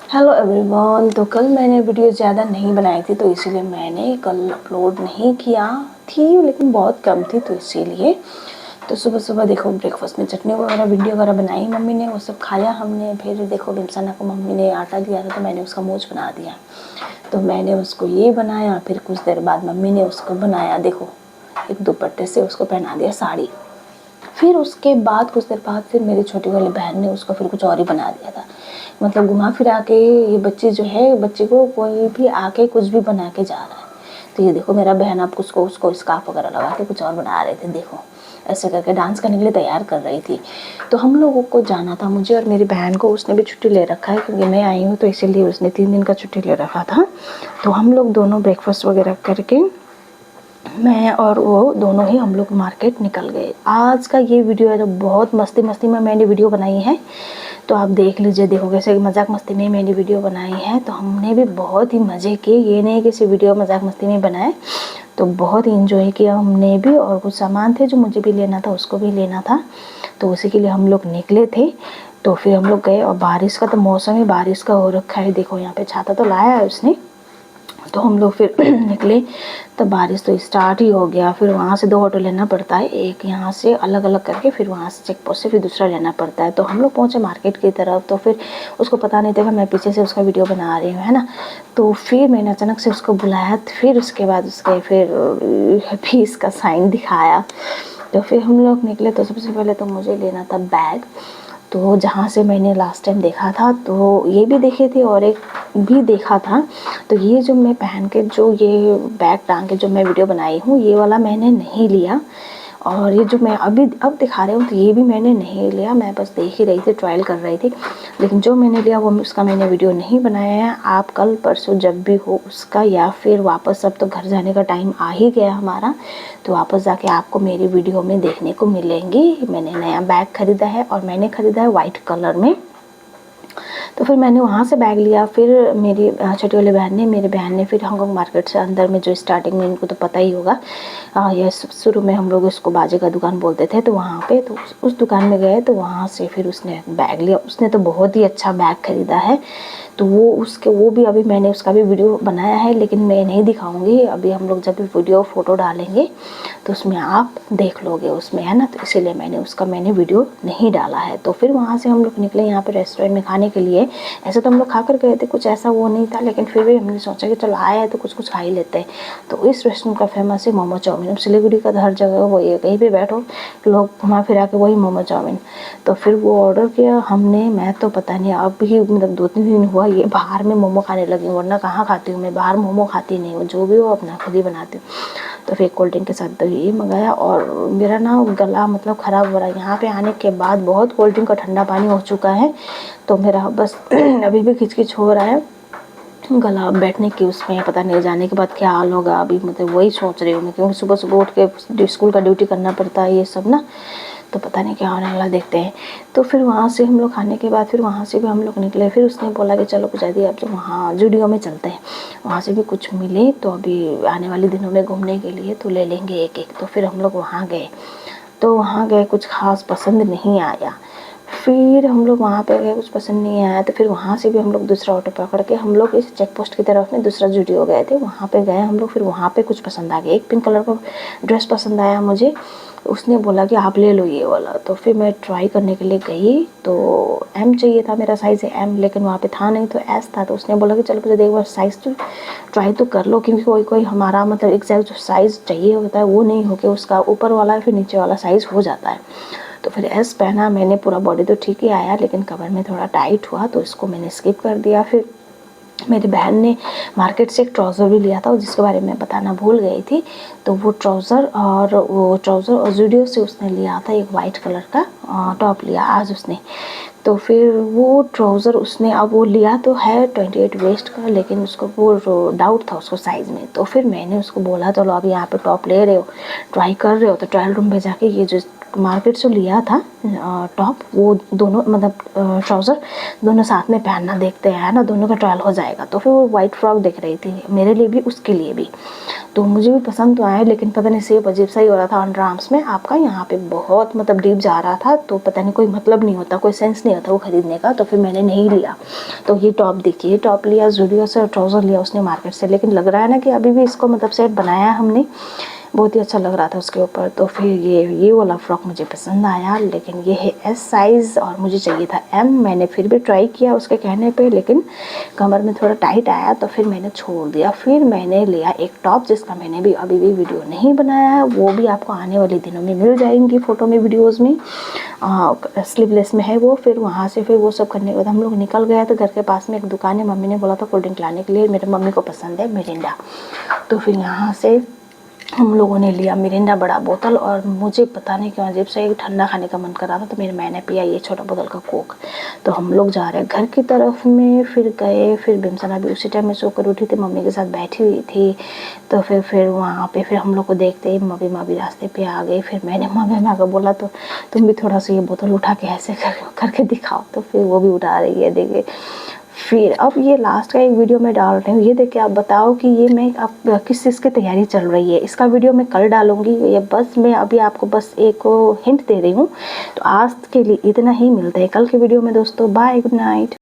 Hello everyone. तो कल मैंने वीडियो ज़्यादा नहीं बनाई थी तो इसीलिए मैंने कल अपलोड नहीं किया थी, लेकिन बहुत कम थी तो इसीलिए। तो सुबह सुबह देखो ब्रेकफास्ट में चटनी वगैरह भिंडी वगैरह बनाई मम्मी ने, वो सब खाया हमने। फिर देखो बिमसना को मम्मी ने आटा दिया था तो मैंने उसका मोच बना दिया। तो मैंने उसको ये बनाया, फिर कुछ देर बाद मम्मी ने उसको बनाया, देखो एक दुपट्टे से उसको पहना दिया साड़ी। फिर उसके बाद कुछ देर बाद फिर मेरी छोटी वाली बहन ने उसको फिर कुछ और ही बना दिया था। मतलब घुमा फिरा के ये बच्ची जो है, बच्ची को कोई भी आके कुछ भी बना के जा रहा है। तो ये देखो मेरा बहन अब उसको स्कार्फ वगैरह लगा के कुछ और बना रहे थे, देखो ऐसे करके डांस करने के लिए तैयार कर रही थी। तो हम लोगों को जाना था, मुझे और मेरी बहन को। उसने भी छुट्टी ले रखा है क्योंकि मैं आई हूँ तो इसीलिए उसने 3 दिन का छुट्टी ले रखा था। तो हम लोग दोनों ब्रेकफास्ट वगैरह करके मैं और वो दोनों ही हम लोग मार्केट निकल गए। आज का ये वीडियो है तो बहुत मस्ती मस्ती में मैंने वीडियो बनाई है, तो आप देख लीजिए। देखो कैसे मजाक मस्ती में मैंने वीडियो बनाई है, तो हमने भी बहुत ही मज़े किए। ये नहीं कि सिर्फ वीडियो मजाक मस्ती में बनाए, तो बहुत ही इंजॉय किया हमने भी। और कुछ सामान थे जो मुझे भी लेना था, उसको भी लेना था, तो उसी के लिए हम लोग निकले थे। तो फिर हम लोग गए और बारिश का तो मौसम ही बारिश का हो रखा है। देखो यहाँ पे छाता तो लाया है उसने। तो हम लोग फिर निकले तो बारिश तो स्टार्ट ही हो गया। फिर वहाँ से 2 ऑटो लेना पड़ता है, एक यहाँ से अलग अलग करके, फिर वहाँ से चेक पोस्ट से फिर दूसरा लेना पड़ता है। तो हम लोग पहुँचे मार्केट की तरफ, तो फिर उसको पता नहीं था कि मैं पीछे से उसका वीडियो बना रही हूँ, है ना। तो फिर मैंने अचानक से उसको बुलाया, फिर उसके बाद उसके फिर फीस का साइन दिखाया। तो फिर हम लोग निकले। तो सबसे पहले तो मुझे लेना था बैग। तो जहाँ से मैंने लास्ट टाइम देखा था तो ये भी देखे थे और एक भी देखा था। तो ये जो मैं पहन के जो ये बैग टांग के जो मैं वीडियो बनाई हूँ, ये वाला मैंने नहीं लिया। और ये जो मैं अब दिखा रही हूँ तो ये भी मैंने नहीं लिया, मैं बस देख ही रही थी, ट्रायल कर रही थी। लेकिन जो मैंने लिया वो उसका मैंने वीडियो नहीं बनाया है। आप कल परसों जब भी हो उसका, या फिर वापस, अब तो घर जाने का टाइम आ ही गया हमारा, तो वापस जाके आपको मेरी वीडियो में देखने को मिलेंगी। मैंने नया बैग ख़रीदा है और मैंने ख़रीदा है वाइट कलर में। तो फिर मैंने वहाँ से बैग लिया। फिर मेरी छोटी वाली बहन ने, मेरी बहन ने फिर हांगकांग मार्केट से अंदर में जो स्टार्टिंग में, इनको तो पता ही होगा, ये शुरू में हम लोग इसको बाजे का दुकान बोलते थे, तो वहाँ पे तो उस दुकान में गए। तो वहाँ से फिर उसने बैग लिया। उसने तो बहुत ही अच्छा बैग ख़रीदा है। तो वो भी अभी मैंने उसका भी वीडियो बनाया है, लेकिन मैं नहीं दिखाऊंगी। अभी हम लोग जब भी वीडियो फ़ोटो डालेंगे तो उसमें आप देख लोगे उसमें, है ना। तो इसीलिए मैंने वीडियो नहीं डाला है। तो फिर वहाँ से हम लोग निकले यहाँ पे रेस्टोरेंट में खाने के लिए। ऐसे तो हम लोग खा कर गए थे, कुछ ऐसा वो नहीं था, लेकिन फिर भी हमने सोचा कि चलो आए हैं तो कुछ खा ही लेते हैं। तो इस रेस्टोरेंट का फेमस है मोमो चाउमीन। सिलीगुड़ी का तो हर जगह वो ये, कहीं भी बैठो लोग घुमा फिरा के वही मोमो चाउमीन। तो फिर वो ऑर्डर किया हमने। मैं तो पता नहीं अब भी, मतलब 2-3 दिन हुआ ये बाहर में मोमो खाने लगी हूँ, वरना कहाँ खाती हूँ मैं बाहर, मोमो खाती नहीं हूँ। जो भी हो अपना खुद ही बनाती हूँ। तो फिर कोल्ड ड्रिंक के साथ तो ये मंगाया। और मेरा ना गला मतलब ख़राब हो रहा है, यहाँ पे आने के बाद बहुत कोल्ड ड्रिंक का ठंडा पानी हो चुका है, तो मेरा बस अभी भी खिचखिच हो रहा है गला। बैठने की उसमें पता नहीं जाने के बाद क्या हाल होगा, अभी मतलब वही सोच रही हूँ मैं, क्योंकि सुबह सुबह उठ के स्कूल का ड्यूटी करना पड़ता है ये सब ना, तो पता नहीं क्या होने वाला, देखते हैं। तो फिर वहाँ से हम लोग खाने के बाद फिर वहाँ से भी हम लोग निकले। फिर उसने बोला कि चलो कुछ अब तो वहाँ जूडियो में चलते हैं, वहाँ से भी कुछ मिले तो अभी आने वाले दिनों में घूमने के लिए तो ले लेंगे एक एक। तो फिर हम लोग वहाँ गए। तो वहाँ गए, कुछ ख़ास पसंद नहीं आया। फिर हम लोग वहाँ पे गए, कुछ पसंद नहीं आया। तो फिर वहाँ से भी हम लोग दूसरा ऑटो पकड़ के हम लोग इस चेक पोस्ट की तरफ में दूसरा जूडियो गए थे, वहाँ पे गए हम लोग। फिर वहाँ पे कुछ पसंद आ गया, एक पिंक कलर का ड्रेस पसंद आया मुझे। उसने बोला कि आप ले लो ये वाला। तो फिर मैं ट्राई करने के लिए गई, तो एम चाहिए था, मेरा साइज़ है एम, लेकिन वहाँ पे था नहीं तो एस था। तो उसने बोला कि चलो मुझे एक बार साइज़ तो ट्राई तो कर लो, क्योंकि कोई कोई हमारा मतलब एग्जैक्ट जो साइज़ चाहिए होता है वो नहीं हो के उसका ऊपर वाला फिर नीचे वाला साइज़ हो जाता है। तो फिर एस पहना मैंने, पूरा बॉडी तो ठीक ही आया, लेकिन कमर में थोड़ा टाइट हुआ, तो इसको मैंने स्किप कर दिया। फिर मेरी बहन ने मार्केट से एक ट्राउज़र भी लिया था, जिसके बारे में बताना भूल गई थी। तो वो ट्राउज़र और जूडियो से उसने लिया था एक वाइट कलर का टॉप लिया आज उसने। तो फिर वो ट्राउज़र उसने, अब वो लिया तो है 28 वेस्ट का, लेकिन उसको वो डाउट था उसको साइज़ में। तो फिर मैंने उसको बोला चलो अब यहाँ पे टॉप ले रहे हो, ट्राई कर रहे हो, तो ट्रायल रूम में जाके ये जो मार्केट से लिया था टॉप, वो दोनों मतलब ट्राउज़र दोनों साथ में पहनना, देखते हैं ना, दोनों का ट्रायल हो जाएगा। तो फिर वो वाइट फ्रॉक दिख रही थी मेरे लिए भी उसके लिए भी। तो मुझे भी पसंद तो आया, लेकिन पता नहीं शेप अजीब सा ही हो रहा था अंडर आर्म्स में आपका, यहाँ पे बहुत मतलब डीप जा रहा था, तो पता नहीं कोई मतलब नहीं होता, कोई सेंस नहीं होता वो खरीदने का, तो फिर मैंने नहीं लिया। तो ये टॉप देखिए, टॉप लिया ज़ूडियो से और ट्राउज़र लिया उसने मार्केट से, लेकिन लग रहा है ना कि अभी भी इसको मतलब सेट बनाया हमने, बहुत ही अच्छा लग रहा था उसके ऊपर। तो फिर ये वाला फ्रॉक मुझे पसंद आया, लेकिन ये है एस साइज़ और मुझे चाहिए था एम। मैंने फिर भी ट्राई किया उसके कहने पे, लेकिन कमर में थोड़ा टाइट आया, तो फिर मैंने छोड़ दिया। फिर मैंने लिया एक टॉप जिसका मैंने भी अभी भी वीडियो नहीं बनाया है, वो भी आपको आने वाले दिनों में मिल जाएंगी फ़ोटो में, वीडियोज़ में। स्लीवलेस में है वो। फिर वहाँ से फिर वो सब करने के बाद हम लोग निकल गए, तो घर के पास में एक दुकान है, मम्मी ने बोला था कोल्ड ड्रिंक लाने के लिए, मेरे मम्मी को पसंद है मिरिंडा, तो फिर यहाँ से हम लोगों ने लिया मिरिंडा बड़ा बोतल, और मुझे पता नहीं क्यों अजीब से एक ठंडा खाने का मन कर रहा था, तो मेरे मैंने पिया ये छोटा बोतल का कोक। तो हम लोग जा रहे हैं घर की तरफ में, फिर गए, फिर बिमसना भी उसी टाइम में सोकर उठी थी, मम्मी के साथ बैठी हुई थी। तो फिर वहाँ पे फिर हम लोग को देखते ही मम्मी रास्ते पे आ गई। फिर मैंने मम्मी को बोला तो तुम भी थोड़ा सा ये बोतल उठा के ऐसे करके दिखाओ, तो फिर वो भी उठा रही है, देखिए। फिर अब ये लास्ट का एक वीडियो मैं डाल रही हूँ, ये देख के आप बताओ कि ये मैं अब किस चीज़ की तैयारी चल रही है। इसका वीडियो मैं कल डालूँगी, ये बस मैं अभी आपको बस एक हिंट दे रही हूँ। तो आज के लिए इतना ही, मिलते हैं कल के वीडियो में दोस्तों, बाय, गुड नाइट।